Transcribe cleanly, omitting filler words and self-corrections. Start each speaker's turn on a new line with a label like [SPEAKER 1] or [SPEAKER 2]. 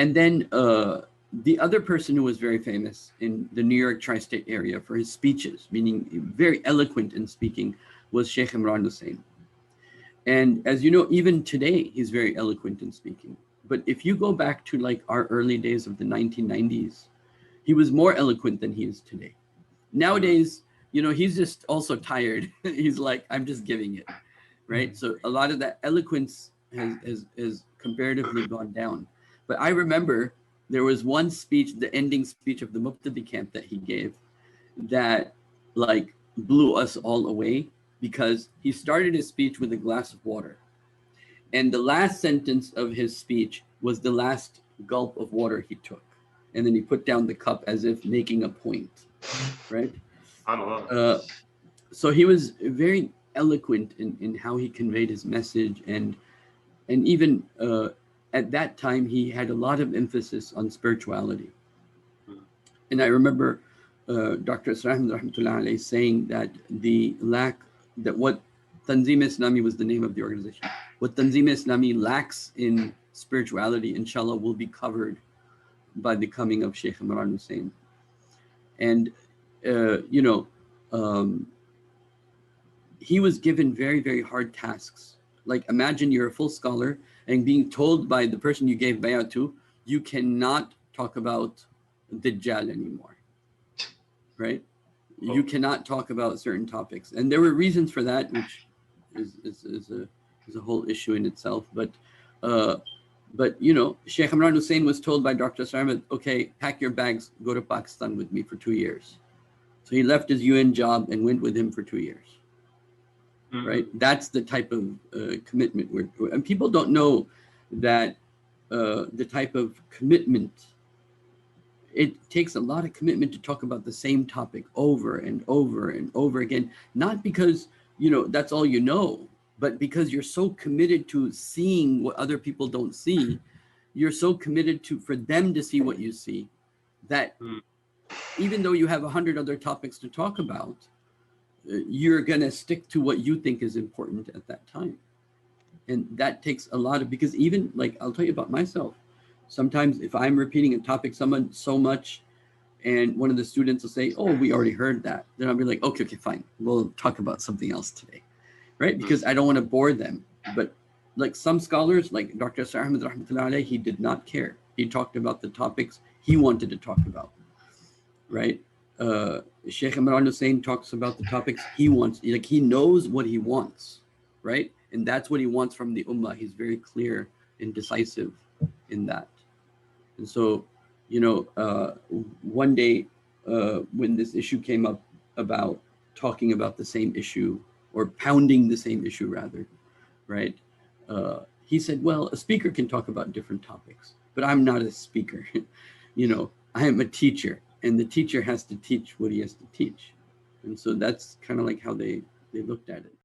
[SPEAKER 1] And then the other person who was very famous in the New York tri-state area for his speeches, meaning very eloquent in speaking, was Sheikh Imran Hosein. And as you know, even today, he's very eloquent in speaking. But if you go back to like our early days of the 1990s, he was more eloquent than he is today. Nowadays, you know, he's just also tired. He's like, I'm just giving it, right? So a lot of that eloquence has comparatively gone down. But I remember there was one speech, the ending speech of the Muqtadi camp that he gave, that like blew us all away, because he started his speech with a glass of water. And the last sentence of his speech was the last gulp of water he took. And then he put down the cup as if making a point, right? So he was very eloquent in how he conveyed his message. And even at that time, he had a lot of emphasis on spirituality. And I remember Dr. Rahmatullah saying that what Tanzim Islami was the name of the organization. What Tanzim Islami lacks in spirituality, inshallah, will be covered by the coming of Sheikh Imran Hosein. And, you know, he was given very, very hard tasks. Like, imagine you're a full scholar and being told by the person you gave bay'ah to, you cannot talk about Dajjal anymore, right? You cannot talk about certain topics. And there were reasons for that, which is a whole issue in itself. But you know, Sheikh Imran Hosein was told by Dr. Sarmat, okay, pack your bags, go to Pakistan with me for 2 years. So he left his UN job and went with him for 2 years. Right? That's the type of commitment and people don't know that the type of commitment, it takes a lot of commitment to talk about the same topic over and over and over again, not because, you know, that's all you know, but because you're so committed to seeing what other people don't see. You're so committed for them to see what you see, that even though you have 100 other topics to talk about, you're going to stick to what you think is important at that time. And that takes a lot of, because even like, I'll tell you about myself. Sometimes if I'm repeating a topic so much, and one of the students will say, oh, we already heard that, then I'll be like, okay, fine. We'll talk about something else today, right? Because I don't want to bore them. But like some scholars, like Dr. Ahmed Rahmatullah, he did not care. He talked about the topics he wanted to talk about, right? Sheikh Imran Hosein talks about the topics he wants, like he knows what he wants, right? And that's what he wants from the ummah. He's very clear and decisive in that. And so, you know, one day when this issue came up about talking about the same issue, or pounding the same issue rather, right? He said, well, a speaker can talk about different topics, but I'm not a speaker. You know, I am a teacher. And the teacher has to teach what he has to teach. And so that's kind of like how they looked at it.